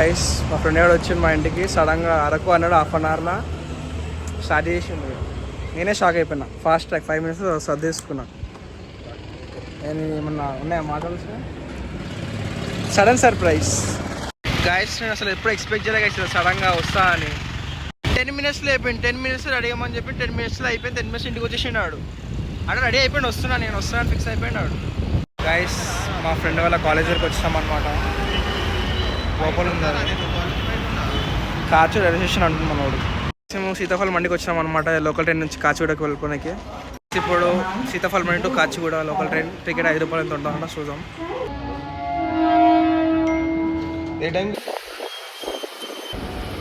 Guys మా friend ఎవరు వచ్చింది మా ఇంటికి సడన్గా అరకు అన్నాడు. హాఫ్ అన్ అవర్లో స్టార్ట్ చేసిండు. నేనే షాక్ అయిపోయినా. Fast track 5 minutes సర్దేసుకున్నా. నేను ఏమన్నా ఉన్నాయా మాటలు? Sudden surprise guys. నేను అసలు ఎప్పుడు ఎక్స్పెక్ట్ చేయలే గైస్ సడన్గా వస్తా అని. 10 minutes అయిపోయింది. 10 minutes రెడీ అయ్యమని చెప్పి 10 minutes అయిపోయింది. 10 minutes ఇంటికి వచ్చేసిండు. అంటే రెడీ అయిపోయింది, వస్తున్నా నేను వస్తున్నాను ఫిక్స్ అయిపోయినాడు. గైస్ మా ఫ్రెండ్ వాళ్ళ కాలేజ్ వరకు వచ్చామన్నమాట. లోపల ఉంది కాచు రైల్వే స్టేషన్ అంటున్నాం మనోడు. మేము సీతాఫలం మండికి వచ్చినాం అనమాట. లోకల్ ట్రైన్ నుంచి కాచిగూడకి వెళ్ళుకోనికి. ఇప్పుడు Sitaphal Mandi to Kacheguda local train ticket 5 రూపాయలు ఎంత ఉంటుందంట చూద్దాం. ఏ టైం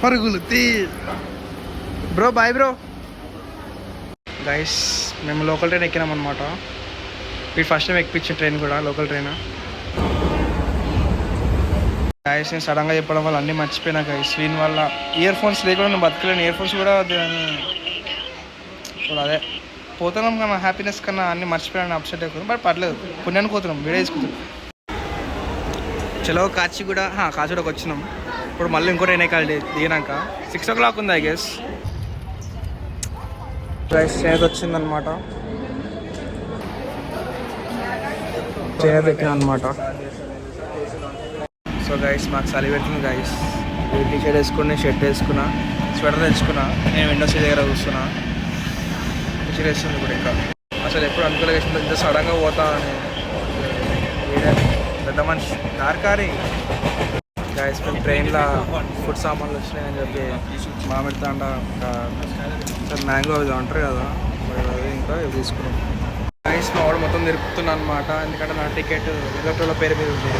పరుగులు తీ బ్రో. Bye bro. గైస్ మేము లోకల్ ట్రైన్ ఎక్కినాం అనమాట. వీడు ఫస్ట్ టైం ఎక్కించిన ట్రైన్ కూడా లోకల్ ట్రైన్. గైస్ నేను సడన్గా చెప్పడం వల్ల అన్నీ మర్చిపోయినా గైస్. దీని వల్ల ఇయర్ ఫోన్స్ లేకుండా నేను బతకలేను. ఇయర్ ఫోన్స్ కూడా ఇప్పుడు అదే పోతున్నాం కన్నా హ్యాపీనెస్ కన్నా అన్నీ మర్చిపోయాను. అప్సెట్ అయిపోతున్నాం. బట్ పర్లేదు, పుణ్యానికి పోతున్నాం, వీడియో తీసుకుంటాం. చలో కాచిగూడకి వచ్చినాం. ఇప్పుడు మళ్ళీ ఇంకో ట్రైన్ ఎక్కాలి దిగినాక. 6 o'clock ఉంది ఐ గెస్. గైస్ ట్రైన్ వచ్చిందనమాట. ట్రైన్ ఎక్కినా అనమాట. సో గైస్ మాకు చలి పెడుతుంది గైస్. టీ షర్ట్ వేసుకుని షర్ట్ వేసుకున్నా, స్వెటర్ తెచ్చుకున్నా. నేను విండో సీట్ దగ్గర కూర్చున్నా. టీ వేస్తుంది ఇప్పుడు. ఇంకా అసలు ఎప్పుడు అనుకోలేదు ఇంత సడన్గా పోతా అని. పెద్ద మనిషి దారికారి గైస్. మేము ట్రైన్లో ఫుడ్ సామాన్లు వచ్చినాయని చెప్పి మామిడి తాండ సార్ మ్యాంగో అవి అంటారు కదా, అవి ఇంకా ఇవి తీసుకున్నాం. గైస్ మా వాడు మొత్తం తిరుగుతున్నా అనమాట. ఎందుకంటే నా టికెట్ రిజర్వ్ల పేరు మీద ఉంది.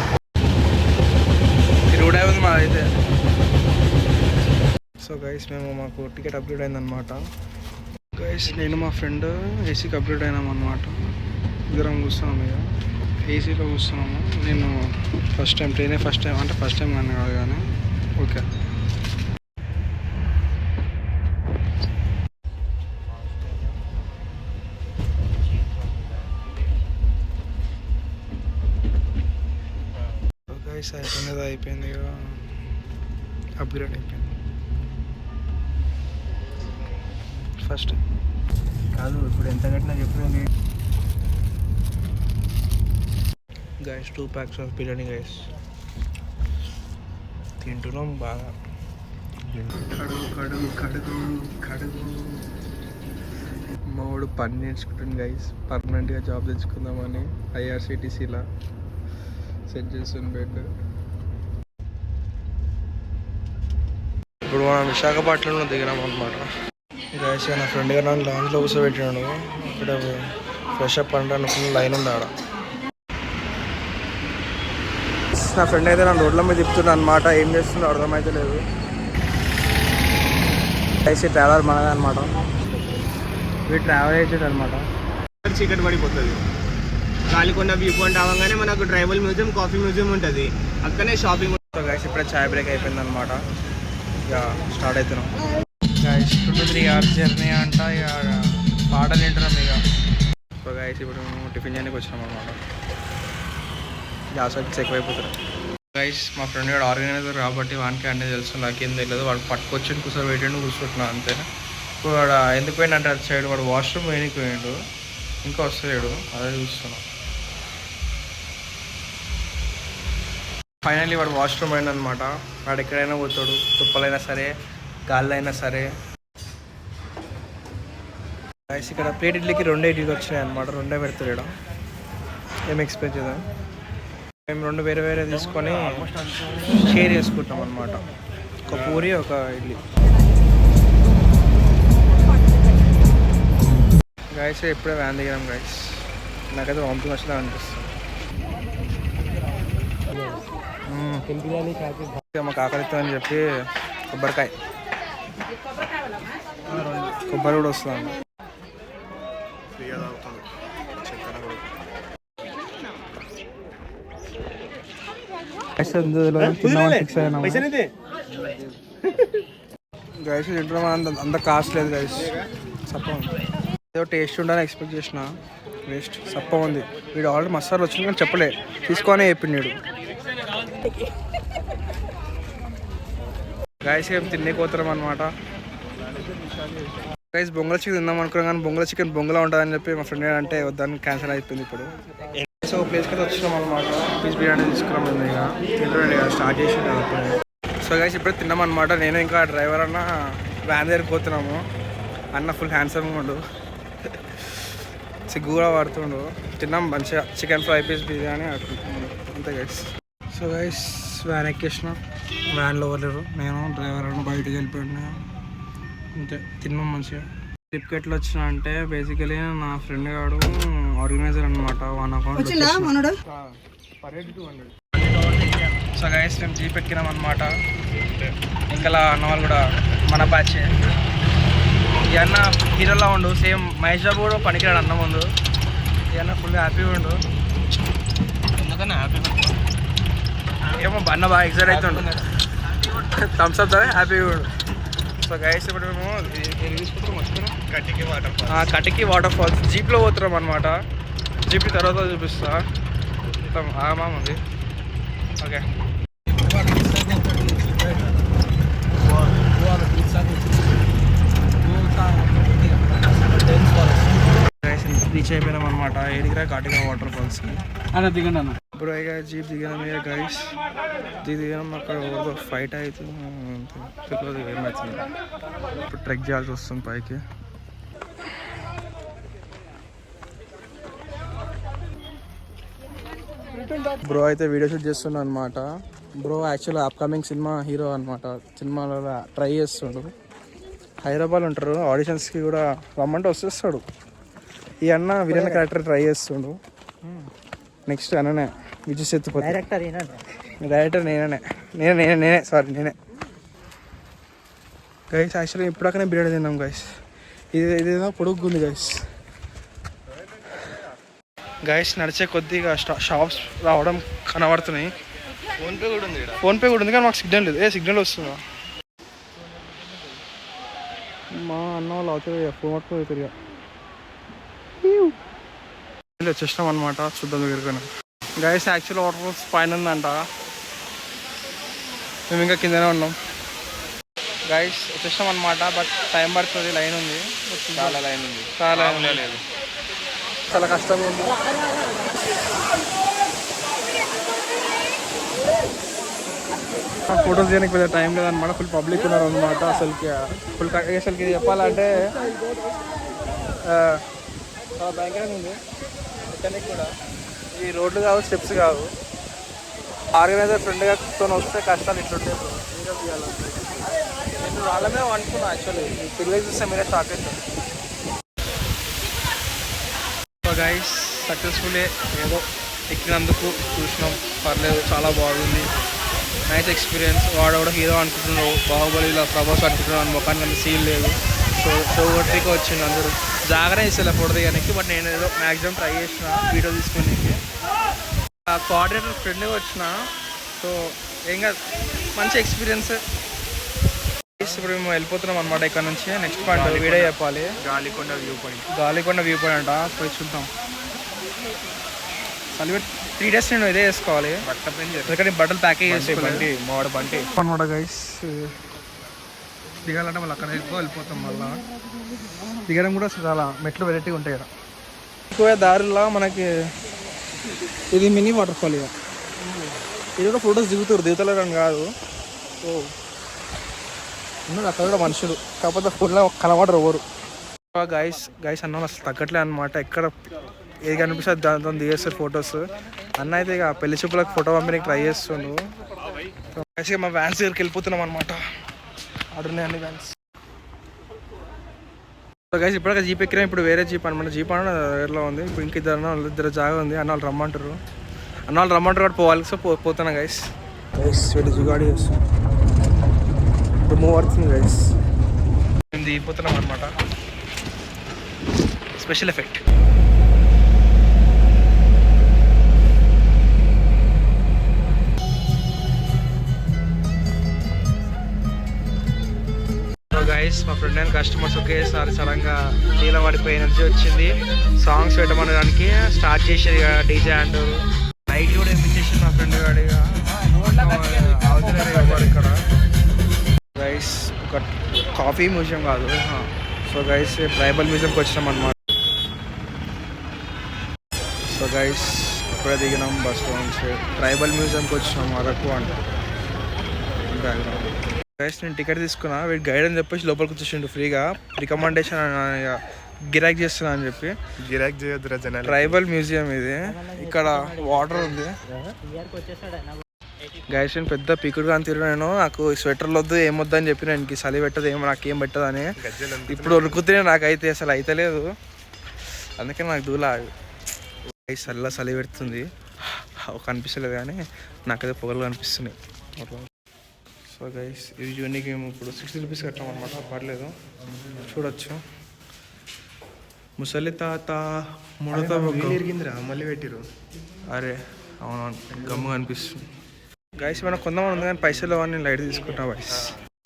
రూడే ఉంది మాదైతే. సో గైస్ మాకు టికెట్ అప్గ్రేడ్ అయిందనమాట. గైస్ నేను మా ఫ్రెండ్ ఏసీకి అప్గ్రేడ్ అయినామన్నమాట. ఇద్దరం కూర్చున్నాము. ఇక ఏసీలో కూర్చున్నాము. నేను ఫస్ట్ టైం ట్రైనే ఫస్ట్ టైం అంటే ఫస్ట్ టైం కానీ కాదు కానీ ఓకే. గైస్ అయిపోయింది, అయిపోయింది ఇక అప్గ్రేడ్ అయిపోయింది. ఫస్ట్ కాదు ఇప్పుడు ఎంత కట్టినా చెప్తుంది. Guys 2 packs of biryani guys తింటున్నాం బాగా. కడుగు కడుగు కడుగు కడుగు. మా వాడు పని నేర్చుకుంటుంది గైస్. పర్మనెంట్గా జాబ్ తెచ్చుకుందామని IRCTCలా సెట్ చేస్తుంది బెడ్. ఇప్పుడు మనం విశాఖపట్నంలో దిగినాం అనమాట. గైస్ నా ఫ్రెండ్ గారు నన్ను లాంజ్లో కూర్చోబెట్టినాడు. ఇక్కడ ఫ్రెష్ అప్ అంటే ఫుల్ లైన్ ఉంది ఆడ. నా ఫ్రెండ్ అయితే నన్ను రోడ్ల మీద తిప్పుతున్నా అనమాట. ఏం చేస్తుందో అర్థమైతే లేదు. గైస్ ట్రావెలర్ మనదే అనమాట. వీడు ట్రావెల్ చేసేది అనమాట. చీకటి పడిపోతుంది. గాలికొండ వ్యూ పాయింట్ అవగానే మనకు ట్రైబల్ మ్యూజియం, కాఫీ మ్యూజియం ఉంటుంది. అక్కడనే షాపింగ్. గైస్ ఇప్పుడే చాయ్ బ్రేక్ అయిపోయింది అనమాట. ఇక స్టార్ట్ అవుతున్నాం. గైస్ 2 to 3 hours జర్నీ అంట. ఇక పాటలు వింటున్నాం ఇక. సో గైస్ ఇప్పుడు మేము టిఫిన్ చేయడానికి వచ్చినాం అనమాట. గ్యాస్ వచ్చి ఎక్కువైపోతున్నాం. గైస్ మా ఫ్రెండ్ వాడు ఆర్గనైజర్ కాబట్టి వానికి అన్నీ తెలుసు, నాకేం తెలియదు. వాడు పట్టుకొచ్చి కూర్చోబెట్టిండు, కూర్చుంటున్నా అంతే. ఇప్పుడు వాడు ఎందుకు పోయిందంటే అటు సైడ్ వాడు వాష్రూమ్ వేయడానికి పోయిండు, ఇంకా వస్తలేడు. అదే చూస్తున్నాం. ఫైనల్లీ వాడు వాష్రూమ్ అయింది అనమాట. వాడు ఎక్కడైనా పోతాడు, తుప్పలైనా సరే గాల్లో అయినా సరే. గైస్ ఇక్కడ ప్లేట్ ఇడ్లీకి 2 ఇడ్లీలు వచ్చినాయి అనమాట. 2 పెడతాడు. ఏం ఎక్స్పెక్ట్ చేద్దాం. మేము 2 వేరే వేరే తీసుకొని షేర్ చేసుకుంటాం అనమాట. ఒక పూరి ఒక ఇడ్లీ. గైస్ ఎప్పుడే వ్యాన్ దిగాం గైస్. నాకైతే వామిటింగ్ వచ్చినా అనిపిస్తుంది. మాకు ఆకలితో అని చెప్పి కొబ్బరి కూడా వస్తుంది. గైస్ తింటున్నాం. అంత కాస్ట్ లేదు గైస్. సప్ప ఏదో టేస్ట్ ఉండాలని ఎక్స్పెక్ట్ చేసిన, వేస్ట్ సప్ప ఉంది. వీడు ఆల్రెడీ మసాలా వచ్చింది కానీ చెప్పలే, తీసుకొని చెప్పిండు. గైస్ ఏం తినేకోతాం అనమాట. గైస్ బొంగల చికెన్ తిందాం అనుకున్నాం కానీ బొంగల చికెన్ బొంగలా ఉంటుందని చెప్పి మా ఫ్రెండ్ అంటే వద్దని క్యాన్సిల్ అయిపోయింది. ఇప్పుడు సో ప్లేస్కి అయితే వచ్చినాం అనమాట. పీస్ బిర్యానీ తీసుకున్నాం మేము. ఇక తింటుండే స్టార్ట్ చేసి అప్పుడే. సో గైస్ ఇప్పుడే తిన్నాం అనమాట. నేను ఇంకా డ్రైవర్ అన్న వ్యాన్ దగ్గరికి పోతున్నాము. అన్న ఫుల్ హ్యాండ్సమ్గా ఉండు, సిగ్గు కూడా పడుతుండు. తిన్నాం మంచిగా చికెన్ ఫ్రై పీస్ బిర్యానీ అంతే గైస్. సో గైస్ వ్యాన్ ఎక్కేసిన. వ్యాన్లో ఎవరు నేను డ్రైవర్ అన్న బయటికి వెళ్ళిపోయినా అంతే. తిన్నాం మంచిగా. ట్రిప్కి ఎట్లా వచ్చినా అంటే బేసికలీ నా ఫ్రెండ్ గాడు ఆర్గనైజర్ అనమాట. 1 అకౌంట్. సో గైస్ మేము జీప్ ఎక్కినాం అనమాట. ఇంకా అన్న వాళ్ళు కూడా మన బ్యాచ్. ఈ అన్న హీరోలా ఉండు, సేమ్ మహేష్ బాబు కూడా పనికిరాడు అన్న ముందు. ఈ అన్న ఫుల్ హ్యాపీగా ఉండు. ఎందుకన్నా హ్యాపీ ఏమో అన్న బాగా ఎక్సైట్ అవుతుండు. థమ్స్ అప్ హ్యాపీగా ఉండు. సో గైస్ ఇప్పుడు మేము తీసుకుంటాం వస్తున్నాం కటికి వాటర్ ఫాల్స్ జీప్లో పోతున్నాం అనమాట. జీప్ తర్వాత చూపిస్తా. మొత్తం ఆగమా ఉంది. ఓకే రీచ్ అయిపోయినాం అనమాట. ఏదిగిరా కాటిగా వాటర్ ఫాల్స్కి అన్న దిగండి అన్న. ఇప్పుడు ఇక జీప్ దిగినాం ఇక గైస్. దిగినాం అక్కడ ఎవరితో ఫైట్ అవుతుంది తెలియదు ఏమవుతుంది. ఇప్పుడు ట్రెక్ చేయాల్సి వస్తుంది పైకి. బ్రో అయితే వీడియో షూట్ చేస్తుండ అనమాట. బ్రో యాక్చువల్గా అప్కమింగ్ సినిమా హీరో అనమాట. సినిమాలో ట్రై చేస్తుండు. హైదరాబాద్ ఉంటారు, ఆడిషన్స్కి కూడా రమ్మంటే వస్తేస్తాడు. ఈ అన్న విలన్ క్యారెక్టర్ ట్రై చేస్తుండు. నెక్స్ట్ అన్ననే విజయ్ సేతుపతి డైరెక్టర్ నేనే సారీ నేనే. గైస్ యాక్చువల్లీ ఇప్పుడాకనే బిర్యానీ తిన్నాం గైస్. ఇదేదో పొడుగు ఉంది గైస్. గైస్ నడిచే కొద్దిగా షాప్స్ రావడం కనబడుతున్నాయి. ఫోన్పే కూడా ఉంది కానీ మాకు సిగ్నల్ లేదు. సిగ్నల్ వస్తుందా? మా అన్న వాళ్ళు అవుతుంది ఫోన్ పట్టుకుని అవుతుంది. వచ్చేసినాం అనమాట. చూద్దాం దగ్గరకైనా. గైస్ యాక్చువల్ వాటర్ ఫాల్స్ పైన ఉందంట. మేము ఇంకా కిందనే ఉన్నాం. గైస్ వచ్చేసినాం అనమాట. బట్ టైం పడుతుంది. లైన్ ఉంది, చాలా లైన్ ఉంది. చాలా కష్టంగా ఉంది. ఫొటోస్ తీయడానికి పెద్ద టైం లేదనమాట. ఫుల్ పబ్లిక్ ఉన్నారు అనమాట. అసలుకి చెప్పాలంటే చాలా భయంకరంగా ఉంది. ఎక్కడికి కూడా ఈ రోడ్లు కావు, స్టెప్స్ కావు. ఆర్గనైజర్ ఫ్రెండ్గా వస్తే కష్టాలు ఇట్లుంటే నేను వాళ్ళమే అనుకున్నా. యాక్చువల్లీ పిల్లలు చూస్తే మీరే షాక్ అవుతారు. గైస్ సక్సెస్ఫుల్లే ఏదో ఎక్కినందుకు చూసినాం. పర్లేదు, చాలా బాగుంది. Nice experience. వాడు కూడా హీరో అనుకుంటున్నావు, బాహుబలిలో ప్రభాస్ అనుకుంటున్నావు అని ముఖానికి అంత సీన్ లేదు. షో కొట్టికి వచ్చింది. అందరూ జాగ్రత్త ఇస్తలే ఫోటో దిగడానికి. బట్ నేను ఏదో మ్యాక్సిమం ట్రై చేసిన వీడియో తీసుకునేకి. కోఆర్డినేటర్ ఫ్రెండ్గా వచ్చిన. సో ఏం కాదు, మంచి ఎక్స్పీరియన్స్. ఇప్పుడు మేము వెళ్ళిపోతున్నాం అనమాట ఇక్కడ నుంచి. నెక్స్ట్ పాయింట్ వీడియో చెప్పాలి. గాలికొండ వ్యూ పాయింట్ అంట. పోయి చూద్దాం. సలివేట్ 3 days నేను ఇదే వేసుకోవాలి. ఎందుకంటే బట్టలు ప్యాకేజ్ చేసుకోవాలి అనమాట. గైస్ దిగాలంటే మళ్ళీ అక్కడ వెళ్ళిపోతాం. మళ్ళీ దిగడం కూడా చాలా మెట్లు వెరైటీగా ఉంటాయి కదా. ఎక్కువ దారిలో మనకి ఇది మినీ వాటర్ ఫాల్. ఇక ఇది కూడా ఫొటోస్ దిగుతలేరు అని కాదు. సో ఉన్నది అక్కడ కూడా మనుషులు, కాకపోతే ఫోన్లో కనబడరు ఎవరు. గైస్ అన్న అసలు తగ్గట్లే అనమాట. ఎక్కడ ఏది కనిపిస్తుంది దాంతో దిగేస్తారు ఫొటోస్. అన్న అయితే ఇక పెళ్లి చూపులకు ఫోటో పంపడానికి ట్రై చేస్తుండు. మా వ్యాన్స్ దగ్గరికి వెళ్ళిపోతున్నాం అనమాట. ఆడున్నాయి అన్ని వ్యాన్స్. గైస్ ఇప్పటికే జీప్ ఎక్కినా. ఇప్పుడు వేరే జీప్ అనమాట. జీప్ అన్న వేరేలో ఉంది. ఇప్పుడు ఇంక ఇద్దరు జాగా ఉంది. అన్న వాళ్ళు రమ్మంటారు కూడా పోవాలి. సో పోతున్నా గైస్. వీటి జుగాడి చేస్తాం. ఇప్పుడు మూవ్ అవుతుంది గైస్. మేము దిగిపోతున్నాం అనమాట. Special effect. గైస్ మా ఫ్రెండ్ అండ్ కస్టమర్స్ ఒకేసారి సడన్గా నీళ్ళ పడిపోయి ఎనర్జీ వచ్చింది. సాంగ్స్ పెట్టమనడానికి స్టార్ట్ చేసేది డీజే అంటారు. లైట్ కూడా ఏమి చేసింది మా ఫ్రెండ్ గాడిగా. ఇక్కడ ఒక కాఫీ మ్యూజియం కాదు. సో గైస్ ట్రైబల్ మ్యూజియంకి వచ్చినాం అన్నమాట. సో గైస్ ఇప్పుడే దిగినాం బస్లో నుంచి. ట్రైబల్ మ్యూజియంకి వచ్చినాం అరకు అంటే బ్యాక్గ్రౌండ్. గైస్ నేను టికెట్ తీసుకున్నా, వీడు గైడ్ అని చెప్పేసి లోపలికి వచ్చేసిండు ఫ్రీగా. రికమెండేషన్ గిరాక్ చేస్తున్నా అని చెప్పి. గిరాక్ చేయొద్దురా జనాలు. ట్రైబల్ మ్యూజియం ఇది. ఇక్కడ వాటర్ ఉంది. గైస్ నేను పెద్ద పికుడు కానీ తిరిగి నేను నాకు స్వెటర్లు వద్దు ఏమొద్దు అని చెప్పి నేను చలి పెట్టదు ఏమో నాకేం పెట్టదు అని. ఇప్పుడు ఉరుకుతే నాకైతే అసలు అయితలేదు, అందుకే నాకు దూలా గైస్ చలి పెడుతుంది. కనిపిస్తలేదు కానీ నాకైతే పొగలు కనిపిస్తున్నాయి. సో గైస్ ఇది చూడడానికి మేము ఇప్పుడు 60 రూపీస్ కట్టాం అనమాట. పర్లేదు చూడొచ్చు. ముసలి తాత ముడత ఇరిగిందిరా మళ్ళీ పెట్టిరు. అరే అవునవును గమ్ము కనిపిస్తుంది. గైస్ మనం కొందామని ఉంది కానీ పైసలు అని నేను లైట్ తీసుకుంటా గైస్.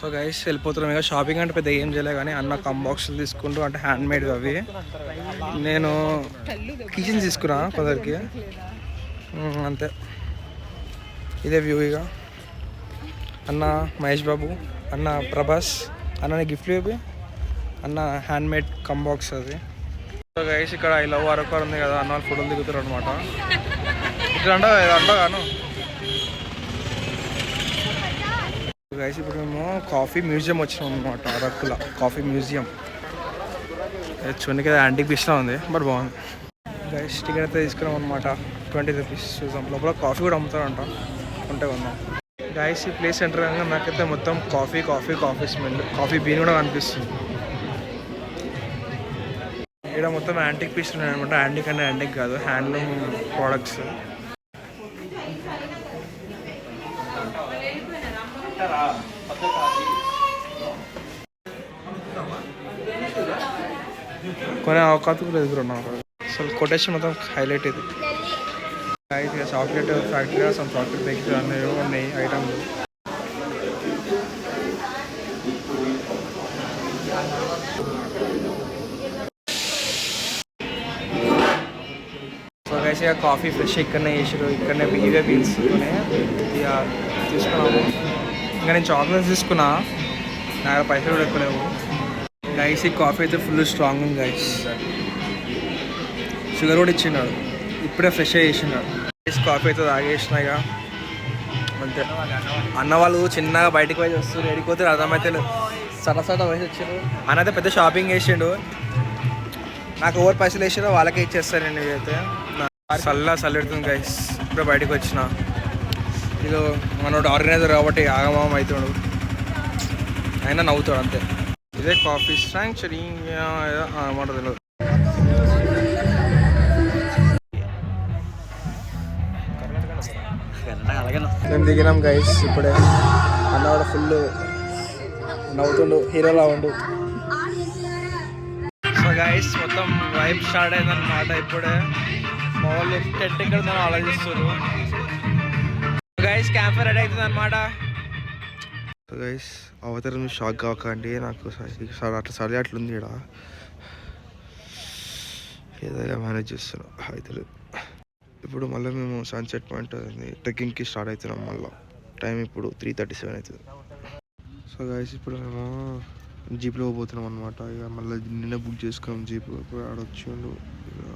సో గైస్ వెళ్ళిపోతున్నాం. ఇక షాపింగ్ అంటే పెద్ద ఏం చేయలే కానీ అన్న కంబాక్స్లు తీసుకుంటూ అంటే హ్యాండ్ మేడ్ అవి. నేను కిచెన్ తీసుకున్నా కొందరికి అంతే. ఇదే వ్యూ. ఇక అన్న మహేష్ బాబు, అన్న ప్రభాస్, అన్న గిఫ్ట్లు ఇవి అన్న హ్యాండ్ మేడ్ కంబాక్స్ అది. సో గైస్ ఇక్కడ ఐ లవ్ అరకు ఉంది కదా, అన్న వాళ్ళు ఫోటోలు దిగుతారు అనమాట. ఇట్లా అంటాను గైస్. ఇప్పుడు మేము కాఫీ మ్యూజియం వచ్చినాం అనమాట అరకులో. కాఫీ మ్యూజియం చూడడానికి యాంటిక్ పీస్లా ఉంది బట్ బాగుంది. గైస్ టికెట్ అయితే తీసుకున్నాం అనమాట. 20 రూపీస్. చూసాం లోపల కాఫీ కూడా అమ్ముతారంట, ఉంటే కొందాం. గైస్ ఈ ప్లేస్ ఎంటర్ కాగా నాకైతే మొత్తం coffee coffee coffee smell, coffee bean కూడా కనిపిస్తుంది. ఇక్కడ మొత్తం యాంటిక్ పీస్ ఉన్నాయి అనమాట. యాంటిక్ అంటే యాంటిక్ కాదు, హ్యాండ్లూమ్ ప్రోడక్ట్స్. కొన్ని అవకాశం కూడా ఎదురున్నాం. అసలు కొటేషన్ మొత్తం హైలైట్ ఇది. Chocolate factory, some chocolate bakery అన్నీ ఉన్నాయి ఐటమ్లు. సో గైస్ ఇక కాఫీ ఫ్రెష్ ఇక్కడనే చేసారు, ఇక్కడనే ఇవే బీన్స్ ఇక తీసుకున్నాము. ఇంకా నేను చాక్లెట్స్ తీసుకున్నా, నా పైసలు కూడా ఎక్కువ లేవు. గైస్ ఈ కాఫీ అయితే ఫుల్ స్ట్రాంగ్ ఉంది గైస్. షుగర్ కూడా ఇచ్చినాడు, ఇప్పుడే ఫ్రెష్గా చేసినాడు. గైస్ కాఫీ అయితే తాగేసిన ఇక అంతే. అన్న వాళ్ళు చిన్నగా బయటకు పోయి వస్తారు, ఎడిపోతే అర్థమైతే సట వయసు వచ్చారు. అన్న అయితే పెద్ద షాపింగ్ చేసిండు. నాకు ఎవరు పైసలు వేసారో వాళ్ళకే ఇచ్చేస్తాను నేను. ఇదైతే చల్లెడుతుంది గైస్. ఇప్పుడే బయటకు వచ్చిన. ఇది మనోడు ఆర్గనైజర్ కాబట్టి ఆగమాగం అవుతాడు, అయినా నవ్వుతాడు అంతే. ఇదే కాఫీ సాంక్చురీ అన్నమాట. తెలియదు. మేము దిగినాం గైస్ ఇప్పుడే. అన్న కూడా ఫుల్ నవ్వుతుండు, హీరోలా ఉండు. సో గైస్ మొత్తం వైబ్ స్టార్ట్ అయిందన్నమాట. ఇప్పుడే మా వాళ్ళు టెంట్ ఎక్కడ ఆలోచిస్తారు. గైస్ క్యాంప్ రెడీ అవుతుంది అనమాట. సో గైస్ అవతరం షాక్ కాకండి, నాకు అట్లా చలి అట్లుంది. ఇక్కడ ఏదైనా మేనేజ్ చేస్తున్నాం అయితే. ఇప్పుడు మళ్ళీ మేము సన్సెట్ పాయింట్ ట్రెక్కింగ్కి స్టార్ట్ అవుతున్నాం. మళ్ళీ టైం ఇప్పుడు 3:37 అవుతుంది. సో గైస్ ఇప్పుడు మేము జీప్లో పోతున్నాం అనమాట. ఇక మళ్ళీ నిన్న బుక్ చేసుకున్నాం జీప్. ఇప్పుడు ఆడొచ్చిండు. ఇక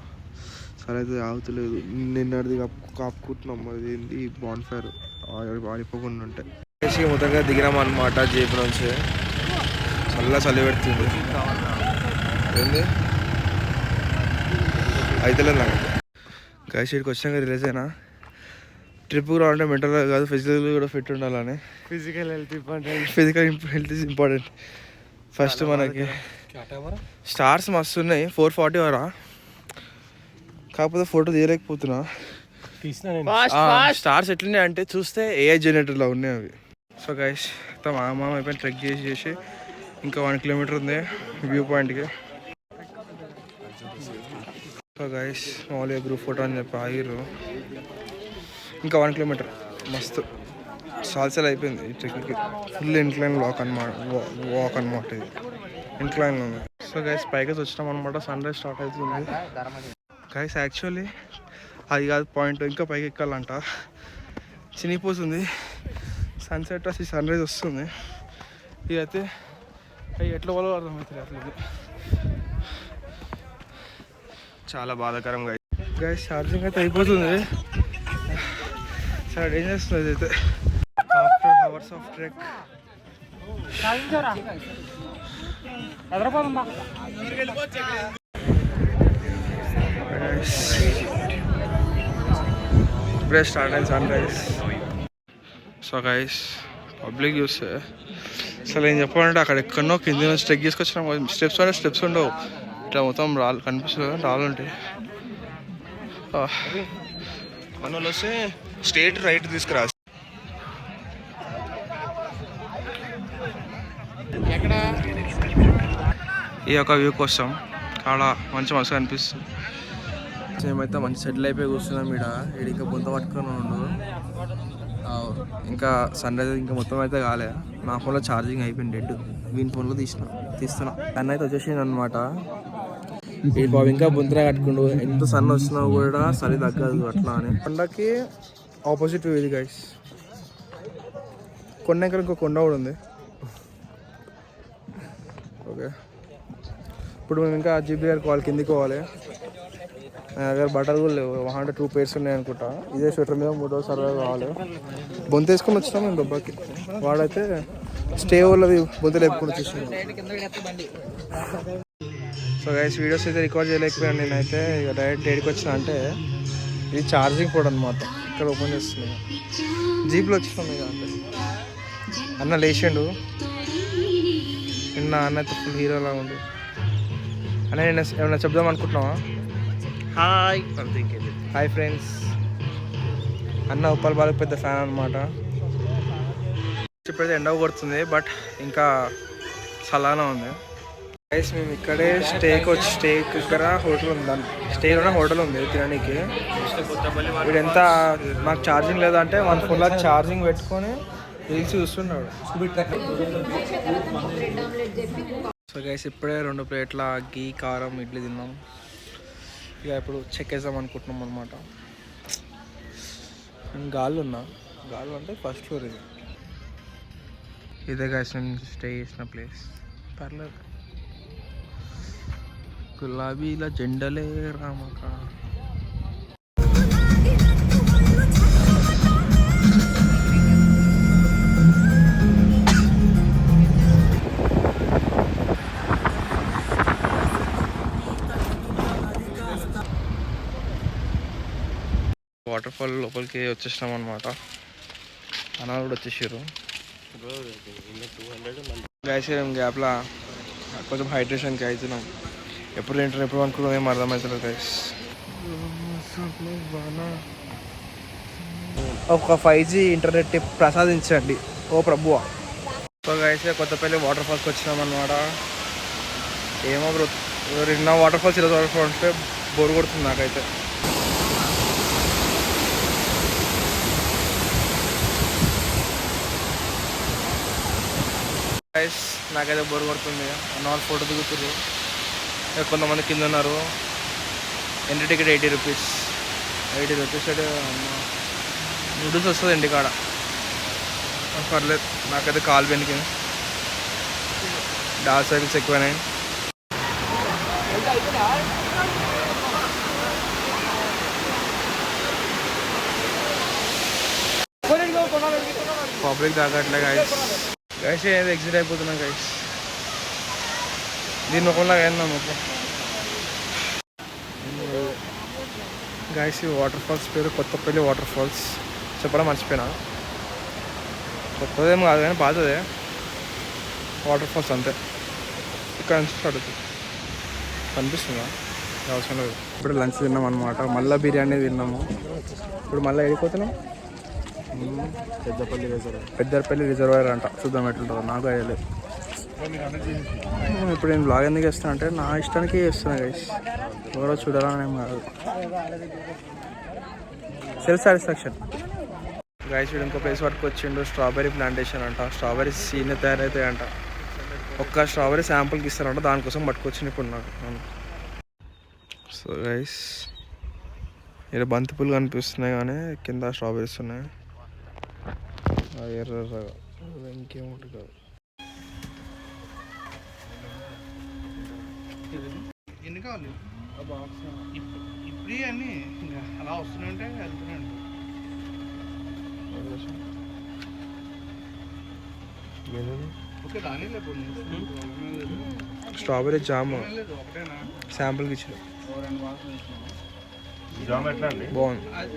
సరే అయితే ఆగుతలేదు. నిన్నటిది కాపుకుంటున్నాం. అది ఏంటి బాన్ ఫైర్ ఆడిపోకుండా ఉంటాయి. మొత్తంగా దిగినాం అనమాట జీప్ నుంచి. చలి పెడుతుంది. ఏంది అయితలేదు నాకు. గైస్ ఇక్కడికి వచ్చినాక రిలీజ్ అయినా ట్రిప్ రావాలంటే మెంటల్ కాదు, ఫిజికల్ కూడా ఫిట్ ఉండాలని. Physical health is important. First మనకి స్టార్స్ మస్తు ఉన్నాయి, 440 వరా. కాకపోతే ఫోటో తీయలేకపోతున్నా. స్టార్స్ ఎట్లున్నాయి అంటే చూస్తే ఏఐ జనరేటర్లో ఉన్నాయి అవి. సో గైస్ మామ అయిపోయి ట్రెక్ చేసి ఇంకా 1 కిలోమీటర్ ఉంది వ్యూ పాయింట్కి. సో గైస్ మామూలుగా గ్రూప్ ఫోటో అని చెప్పి ఆగిర్రు. ఇంకా 1 కిలోమీటర్ మస్తు సాల్సల్ అయిపోయింది ఈ ట్రెక్కి. ఫుల్ ఇన్క్లైన్ వాక్ అనమాట. ఇది ఇన్క్లైన్లో ఉంది. సో గైస్ పైకి వచ్చినాం అనమాట. సన్ రైజ్ స్టార్ట్ అవుతుంది గైస్. యాక్చువల్లీ అది కాదు పాయింట్, ఇంకా పైకి ఎక్కాలంట. చినిగిపోతుంది సన్సెట్, అసలు సన్ రైజ్ వస్తుంది. ఇదైతే అవి ఎట్లా వాళ్ళు అర్థమవుతుంది అసలు. చాలా బాధాకరంగా. గైస్ ఛార్జింగ్ అయితే అయిపోతుంది. చాలా డేంజరస్ అది అయితే. ఆఫ్టర్ అవర్స్ ఆఫ్ ట్రెక్ ఇప్పుడే స్టార్ట్ అయింది sunrise. So guys public చూస్తే అసలు ఏం చెప్పాలంటే అక్కడ ఎక్కడో కింద నుంచి ట్రెక్ చేసుకొచ్చినాం. స్టెప్స్ అంటే స్టెప్స్ ఉండవు, ఇట్లా మొత్తం రాళ్ళు కనిపిస్తుంది కదా, రాళ్ళు ఉంటాయి. మన వాళ్ళు వస్తే స్ట్రేట్ రైట్ తీసుకురా. ఈ యొక్క వ్యూ కోసం చాలా మంచి మనసు అనిపిస్తుంది. మేమైతే మంచి సెటిల్ అయిపోయి కూర్చున్నాం. ఇక్కడ ఇంకా బొంత పట్టుకొని ఉండు. ఇంకా సన్ రైజ్ ఇంకా మొత్తం అయితే కాలే. నా ఫోన్లో ఛార్జింగ్ అయిపోయింది డెడ్. వీని ఫోన్లో తీస్తున్నా. సన్ అయితే వచ్చేసింది అనమాట. ఈ బాబు ఇంకా బొంతలా కట్టుకుండు. ఎంత సన్ వచ్చినా కూడా సరి తగ్గదు అట్లా అని. కొండకి ఆపోజిట్ ఇది గైస్. కొండ ఇంకా ఇంకో కొండ కూడా ఉంది. ఓకే, ఇప్పుడు మేము ఇంకా జీబీఆర్ కాల్ కిందికి పోవాలి. నా దగ్గర బట్టలు కూడా లేవు. 102 పేర్స్ ఉన్నాయి అనుకుంటా. ఇదే స్వెటర్ మీద 3 సర్వే కావాలి. బొంత వేసుకొని వచ్చినాం మేము దెబ్బకి. వాడైతే స్టే వాళ్ళది బొంత లేపుకొని వచ్చేసాను. సో గైస్ వీడియోస్ అయితే రికార్డ్ చేయలేకపోయాను నేనైతే. ఇక డైరెక్ట్ డేట్కి వచ్చిన అంటే ఇది ఛార్జింగ్ పోర్ట్ అనమాట. ఇక్కడ ఓపెన్ చేస్తున్నాను. జీప్లో వచ్చినాం ఇక అంటే. అన్న లేచిండు. నిన్న అన్న అయితే ఫుల్ హీరోలా ఉండు. అన్న నేను ఏమైనా చెప్దాం అనుకుంటున్నావా? హాయ్ ఫ్రెండ్స్, అన్న ఉప్పల్ బాలకు పెద్ద ఫ్యాన్ అనమాట. ఇప్పుడైతే ఎండ కొడుతుంది, బట్ ఇంకా చల్లగా ఉంది. గైస్ మేము ఇక్కడే స్టే ఇక్కడ హోటల్ ఉంది. స్టేలోనే హోటల్ ఉంది తినడానికి. ఇప్పుడు ఎంత నాకు ఛార్జింగ్ లేదంటే 1 ఫోన్లో ఛార్జింగ్ పెట్టుకొని రీల్స్ చూస్తున్నాడు. సో గైస్ ఇప్పుడే 2 ప్లేట్ల గీ కారం ఇడ్లీ తిన్నాం. ఇక ఇప్పుడు చెక్ వేద్దాం అనుకుంటున్నాం అనమాట. నేను గాల్లో అంటే ఫస్ట్ ఫ్లోర్ ఇది. ఇదే గైస్ నేను స్టే చేసిన ప్లేస్. పర్లేదు, గులాబీల జెండలే రామక. వాటర్ ఫాల్ లోపలికి వచ్చేసినాం అనమాట. అన్న కూడా వచ్చేసారు. గైస్ గ్యాప్లా కొంచెం హైడ్రేషన్కి అవుతున్నాం. ఎప్పుడు అనుకున్నాం ఏం అర్థమవుతుంది గైస్. ఒక 5G ఇంటర్నెట్ ప్రసాదించండి ఓ ప్రభువా. సో గైస్ కొత్తపల్లి వాటర్ ఫాల్స్కి వచ్చినాం అనమాట. ఏమో బ్రో, నిన్న వాటర్ ఫాల్స్ ఈరోజు వాటర్ ఫాల్స్ అంటే బోర్ కొడుతుంది నాకైతే. గైస్ నాకైతే బోర్ కొడుతుంది. అన్న వాళ్ళు ఫోటో దిగుతుంది. కొంతమంది కింద ఉన్నారు. Entry ticket 80 rupees. 80 రూపీస్ అంటే నూడిల్స్ వస్తుంది ఇంటికాడ. పర్లేదు, నాకైతే కాలు బెనికింది. డాల్ సైకిల్స్ ఎక్కువైనాయి. పబ్లిక్ తాగట్లే గైస్. గైస్ ఏదో ఎగ్జిట్ అయిపోతున్నాం గైస్. దీన్ని ఒకలాగా అయినాం ఒక గైస్. ఈ వాటర్ ఫాల్స్ పేరు కొత్తపల్లి వాటర్ ఫాల్స్. చెప్పడం మర్చిపోయినా. కొత్తదేమో కాదు కానీ పాతదే వాటర్ ఫాల్స్ అంతే. ఇక్కడ నుంచి స్టార్ట్ అవుతుంది. కనిపిస్తుందా? అవసరం లేదు. ఇప్పుడు లంచ్ తిన్నాం అనమాట. మళ్ళీ బిర్యానీ తిన్నాము. ఇప్పుడు మళ్ళీ వెళ్ళిపోతున్నాం పెద్దపల్లి రిజర్వాయర్ అంట. చూద్దాం ఎట్లుంటుందో, నాకు అయ్యలేదు. ఇప్పుడు నేను బ్లాగ్ ఎందుకు చేస్తాను అంటే నా ఇష్టానికి చేస్తున్నా గైస్. ఎవరో చూడాలని ఏం కాదు, సెల్ఫ్ సాటిస్ఫాక్షన్ గైస్. వీడు ఇంకో ప్లేస్ వరకు వచ్చిండు. స్ట్రాబెర్రీ ప్లాంటేషన్ అంట. స్ట్రాబెర్రీ సీన్ తయారవుతాయి అంట. ఒక్క స్ట్రాబెర్రీ శాంపుల్కి ఇస్తారంట. దానికోసం పట్టుకొచ్చింది ఇప్పుడు నాకు. సో గైస్ ఇక్కడ బంతిపూలు కనిపిస్తున్నాయి కానీ కింద స్ట్రాబెర్రీస్ ఉన్నాయి. ఎర్రగా ఇంకేముంటుంది కాదు. ఎన్ని కావాలి ఇప్పుడు అన్నీ ఇంకా అలా వస్తున్నాయంటే వెళ్తున్నాయండి. ఓకే దాని స్ట్రాబెరీ జామ్ లేదు ఒకటేనా శాంపుల్కి ఇచ్చిన జామ్ ఎట్లా అండి? బాగుంది. అది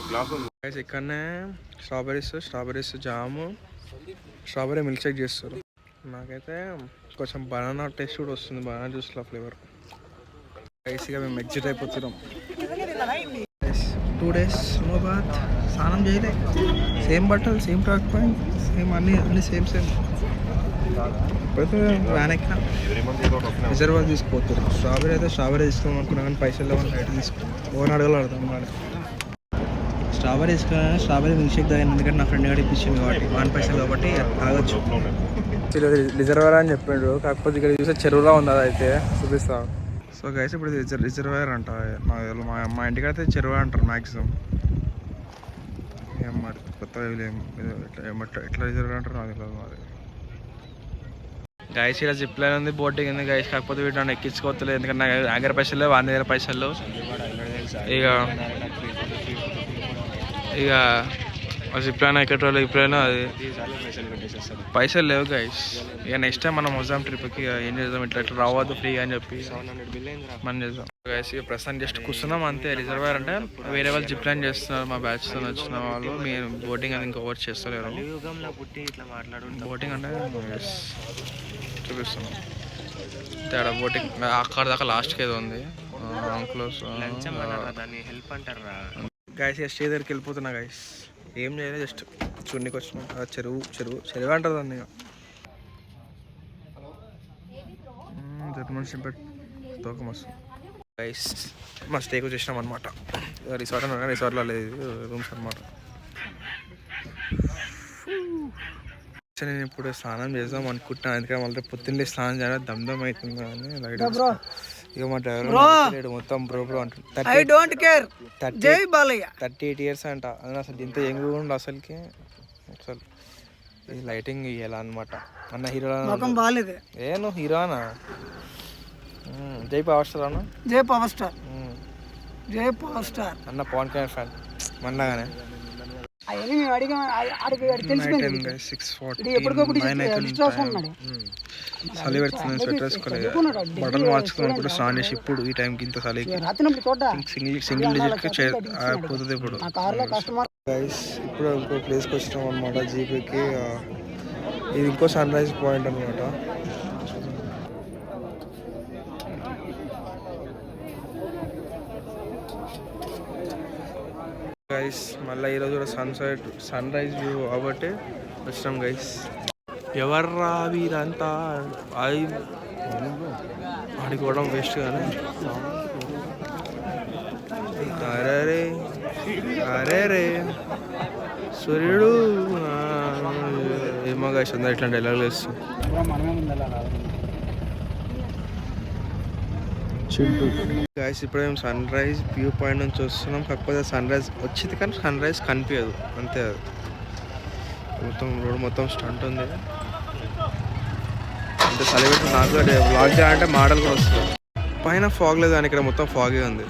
200 గైస్ ఇక్కడనే స్ట్రాబెరీస్ జాము స్ట్రాబెరీ మిల్క్ షేక్ చేస్తారు. నాకైతే కొంచెం బనానా టేస్ట్ కూడా వస్తుంది, బనానా జ్యూస్లో ఫ్లేవర్. గైస్గా మేము ఎగ్జిట్ అయిపోతున్నాం. 2 days నో బాత్, స్నానం చేయలే, సేమ్ బట్టలు, సేమ్ ట్రాక్ పాయింట్, సేమ్ అన్ని సేమ్ ఇప్పుడైతే వ్యాన్ ఎక్కినా ఎవ్రీ మంత్ ఏదో ఒకటి వస్తున్నాయి. రిజర్వాయర్ తీసుకుపోతారు. స్ట్రాబెరీ అయితే స్ట్రాబెరీ తీసుకోమని అనుకున్నా కానీ పైసలు లేవని బయట తీసుకున్నాం. ఓన్ అడగలు అర్థం కాదు. స్ట్రాబెరీ తీసుకున్నా, స్ట్రాబెరీ మిల్క్ షేక్ తాగాను ఎందుకంటే నా ఫ్రెండ్ గారు ఇప్పించింది కాబట్టి, 1 పైసలు కాబట్టి తాగొచ్చు. రిజర్వాయర్ అని చెప్పిండు, కాకపోతే ఇక్కడ చూసే చెరువులా ఉంది, అదైతే చూపిస్తా. సో గైస్ ఇప్పుడు రిజర్వాయర్ అంట. మా ఇంటికైతే చెరువు అంటారు మ్యాక్సిమం. ఏం మరి కొత్తగా ఎట్లా రిజర్వాయర్ అంటారు నాకు తెలియదు మరి. గైస్ ఇలా జిప్ లైన్ ఉంది, బోటింగ్ ఉంది గైస్, కాకపోతే వీటి నన్ను ఎక్కించుకోవట్లేదు ఎందుకంటే నాకు దగ్గర పైసలు, 100 దగ్గర పైసలు. ఇక జిప్ లైన్ ఎక్కటోళ్ళు ఇప్పుడైనా అది పైసలు లేవు గైస్. ఇక నెక్స్ట్ టైం మనం వద్దాం ట్రిప్కి, ఏం చేద్దాం, ఇట్లా రావద్దు ఫ్రీగా అని చెప్పి మనం చేద్దాం గైస్. ఇక ప్రస్తుతం జస్ట్ కూర్చున్నాం అంతే. రిజర్వాయర్ అంటే వేరే వాళ్ళు జిప్ లైన్ చేస్తున్నారు, మా బ్యాచ్తో వచ్చిన వాళ్ళు. మీరు బోటింగ్ అని ఇంకొకటి చేస్తలేరు. బోటింగ్ అంటే చూపిస్తున్నాం తేడా. బోటింగ్ అక్కడ దాకా లాస్ట్కి ఏదో ఉంది క్లోజ్ గైస్. స్టే దగ్గరికి వెళ్ళిపోతున్నా గైస్. ఏం చేయలేదు, జస్ట్ చూడనికి వచ్చినాం. చెరువు అంటారు దాన్ని. ఇక జర్మన్ షెపర్డ్ తోక మస్తు గైస్. మా స్టేకి వచ్చేసినాం అనమాట. రిసార్ట్ అన్నా, రిసార్ట్లో లేదు, రూమ్స్ అనమాట. నేను ఇప్పుడు స్నానం చేద్దాం అనుకుంటున్నాను, ఎందుకంటే మళ్ళీ పొద్దున్నే స్నానం చేయాలి, దమ్ అవుతుంది అని లైట్. ఇక మా డ్రైవర్ మొత్తం బ్రో అంటాడు. 38 years అంట. అది అసలు ఇంత యంగ్ ఉండు అసలుకి. అసలు ఈ లైటింగ్ ఇవ్వాల అనమాట. అన్న హీరో ఏ నువ్వు హీరోనా? జై పవర్ స్టార్ అన్న. జై పవర్ స్టార్ అన్న పవన్ కళ్యాణ్ ఫ్యాన్ మనలాగానే. చలి పెడుతుంది, స్వెటర్ వేసుకోలేదు, బట్టలు మార్చుకున్నాను ఇప్పుడు స్నానం చేసి. ఇప్పుడు ఈ టైంకి ఇంత చలికి సింగిల్ డిజిట్కి అయిపోతుంది ఇప్పుడు గైస్. ఇప్పుడు ఇంకో ప్లేస్కి వచ్చినాం అనమాట జీపీకి. ఇది ఇంకో సన్ రైజ్ పాయింట్ అనమాట. గైస్ మళ్ళీ ఈరోజు కూడా సన్ రైజ్ వ్యూ కాబట్టి వచ్చినాం గైస్. ఎవర్రా వీరంతా ఆడుకోవడం వేస్ట్ కానీ. అరే సూర్యుడు ఏమో గైస్ అందరు ఇట్లాంటి ఎలా వేస్తాం. గైస్ ఇప్పుడు మేము సన్ రైజ్ వ్యూ పాయింట్ నుంచి వస్తున్నాం, కాకపోతే సన్ రైజ్ వచ్చింది కానీ సన్ రైజ్ కనిపించదు అంతే. అది మొత్తం రోడ్ మొత్తం స్టంట్ ఉంది. అంటే చలి పెట్టి నాకు బ్లాగ్ చేయాలంటే మోడల్ కూడా వస్తుంది. పైన ఫాగ్ లేదు కానీ ఇక్కడ మొత్తం ఫాగే ఉంది.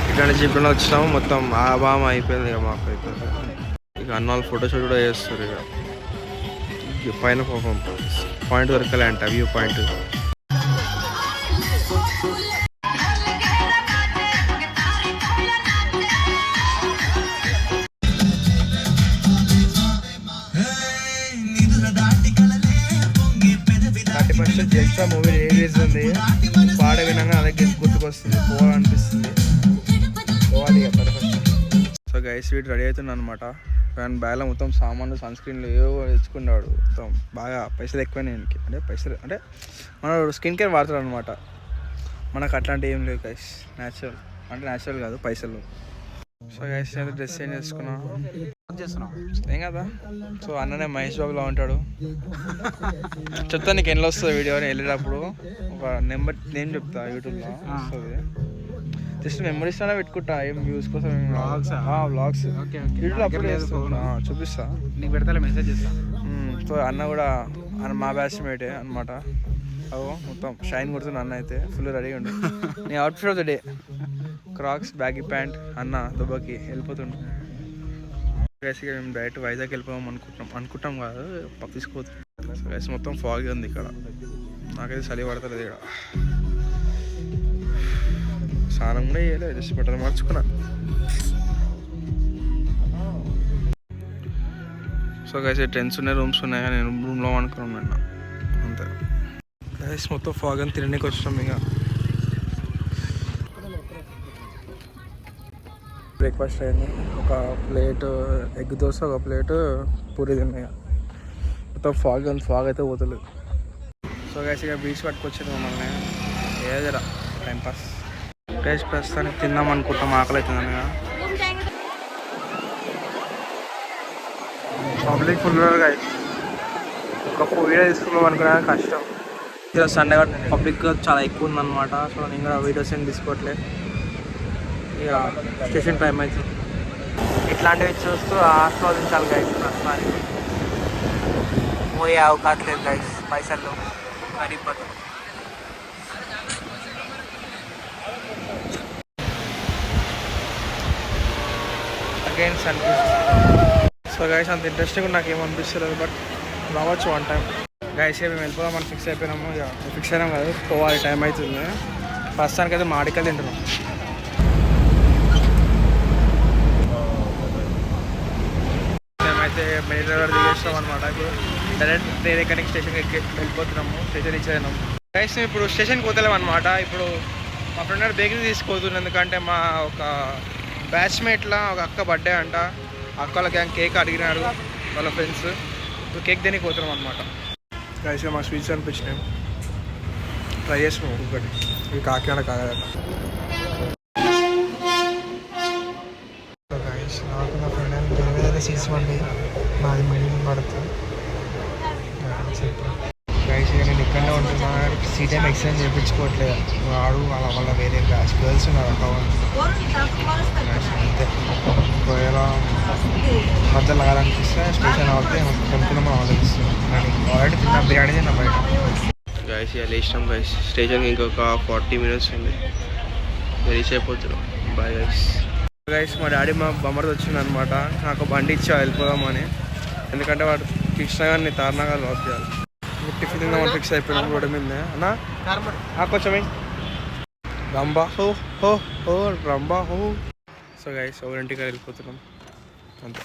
ఇట్లాంటి జీప్లో వచ్చినాము, మొత్తం బామ అయిపోయింది. ఇక మాకు అయిపోయింది. ఇక అన్న వాళ్ళు ఫోటోషూట్ కూడా చేస్తారు. ఇక పైన పాయింట్ దొరకలే అంట, వ్యూ పాయింట్. జల్సా మూవీ రిలీజ్ ఉంది. పాట వినంగా అలాగే గుర్తుకొస్తుంది, పోవాలనిపిస్తుంది, పోవాలి ఇక 31st. సో గైస్ వీడు రెడీ అవుతున్నాను అనమాట. కానీ బ్యాగ్లో మొత్తం సామాన్లు, సన్ స్క్రీన్లు ఏవో తెచ్చుకున్నాడు. మొత్తం బాగా పైసలు ఎక్కువైనా ఆయనకి. అంటే పైసలు అంటే మనడు స్కిన్ కేర్ వాడతాడు అనమాట. మనకు అట్లాంటి ఏం లేవు గైస్. న్యాచురల్ అంటే న్యాచురల్ కాదు, పైసలు. సో గైస్ అయితే డ్రెస్ చేంజ్ చేసుకున్నాం ఏం కదా. సో అన్ననే మహేష్ బాబులో ఉంటాడు. చెప్తా నీకు ఎన్ని వస్తుంది వీడియో వెళ్ళేటప్పుడు. ఒక నేమ్ చెప్తా యూట్యూబ్లో వస్తుంది. జస్ట్ మెమరీస్ అలా పెట్టుకుంటా, ఏం వ్యూస్ కోసం. వ్లాగ్స్ యూట్యూబ్లో అప్లోడ్ చేస్తా, చూపిస్తా నీకు పెడతా, మెసేజ్ చేస్తా. సో అన్న కూడా మా బ్యాచ్మేటే అనమాట. అవు మొత్తం షైన్ కొడుతున్నా అన్న అయితే ఫుల్ రెడీగా ఉండు. నీ outfit of the day crocs, baggy pant. అన్న దుబ్బకి వెళ్ళిపోతుండు. బేసిక్గా మేము డైరెక్ట్ వైజాగ్ వెళ్ళిపోదాం అనుకుంటాం కాదు, తీసుకోవచ్చు. గైస్ మొత్తం ఫాగ్ ఉంది ఇక్కడ. నాకైతే చలి పడతలేదు ఇక్కడ. స్నానం కూడా చేయలేదు, జస్ట్ బట్టలు మార్చుకున్నా. సో గైస్ టెంట్స్ ఉన్నాయి, రూమ్స్ ఉన్నాయి. నేను రూమ్లో అనుకున్నాం నిన్న అంతే. గైస్ మొత్తం ఫాగ్ అని తినడానికి వచ్చినాం. ఇక బ్రేక్ఫాస్ట్ అయింది. ఒక ప్లేట్ ఎగ్ దోశ, ఒక ప్లేట్ పూరి తిన్నాయి. మొత్తం ఫాగ్ అయితే పోతలేదు. సో గైస్ ఇక బీచ్ పట్టుకొచ్చింది మమ్మల్ని. ఏదరా టైంపాస్. గైస్ ప్రస్తుతానికి తిందాం అనుకుంటాం, ఆకలి అవుతుందని. Public full guys. ఒక వీడియో తీసుకున్నాం అనుకున్నా కష్టం. ఈరోజు సండే పబ్లిక్ చాలా ఎక్కువ ఉందన్నమాట. సో నేను కూడా వీడియోస్ ఏం తీసుకోవట్లేదు. ఇక స్టేషన్ టైం అవుతుంది. ఇట్లాంటివి చూస్తూ ఆస్వాదించాలి గైస్. ప్రస్తుతానికి పోయే అవకాశం లేదు గైస్, పైసల్లో గడిపోతుంది. Again sunrise. సో గైస్ అంత ఇంట్రెస్టింగ్ నాకు ఏమనిపిస్తలేదు, బట్ రావచ్చు వన్ టైం. గైస్ మేము వెళ్ళిపోదామని ఫిక్స్ అయిపోయినాము. ఇక ఫిక్స్ అయినాం కదా, పోవాలి, టైం అవుతుంది. ప్రస్తుతానికి అయితే మాడికలు తింటున్నాం. మేమైతే మెయిన్ రోడ్ దిగేస్తాం అనమాట. ఇప్పుడు డైరెక్ట్ ట్రైన్ ఎక్కడికి స్టేషన్కి వెళ్ళిపోతున్నాము. స్టేషన్ రీచ్ అయినాము. గైస్ మేము ఇప్పుడు స్టేషన్కి పోతలేము అనమాట. ఇప్పుడు మా ఫ్రెండ్ బేకరీ తీసుకోవద్దు, ఎందుకంటే మా ఒక బ్యాచ్మేట్లా ఒక అక్క బర్త్డే అంట. అక్క వాళ్ళ గ్యాంగ్ కేక్ అడిగినారు వాళ్ళ ఫ్రెండ్స్. ఇప్పుడు కేక్ తిని పోతున్నాం అనమాట. గైస్ మా స్వీట్స్ అనిపించినాయి, ట్రై చేసినాం ఒక్కొక్కటి. ఇవి కాకినాడ కాదట. గైస్ నాకు నా ఫ్రెండ్ వేరే సీట్స్ పండి నాది మిడిల్ పడుతుంది. గైస్ ఇక నేను ఇక్కడనే ఉంటున్నా. సీట్ ఏం ఎక్స్చేంజ్ చేయించుకోవట్లేదు. వాడు వాళ్ళ వేరే బ్యాచ్ గర్ల్స్ ఉన్నారు అంతే. ఒకవేళ మధ్యలో లాగాలనిపిస్తే స్టేషన్ అవుతే కొనుక్కున్నామని ఆలోచిస్తున్నాం. ఆల్రెడీ తిన్నా, బిర్యానీ తిన్నా బయట. గైస్ ఇక లేచినాం గైస్. స్టేషన్కి ఇంకొక 40 minutes ఉంది, రీచ్ అయిపోతున్నాం. Bye guys. గైస్ మా డాడీ మా బొమ్మది వచ్చింది అనమాట. నాకు బండి ఇచ్చా వెళ్ళిపోదామని, ఎందుకంటే వాడు కృష్ణ గారిని తార్నాగా లాక్ చేయాలి. టిఫిన్ తిందామని ఫిక్స్ అయిపోయినాం రోడ్డు మీద. అన్నా కొంచెం రంబా హో హో హో రంబా హో. సో గైస్ 1 గంటకి వెళ్ళిపోతున్నాం అంతే.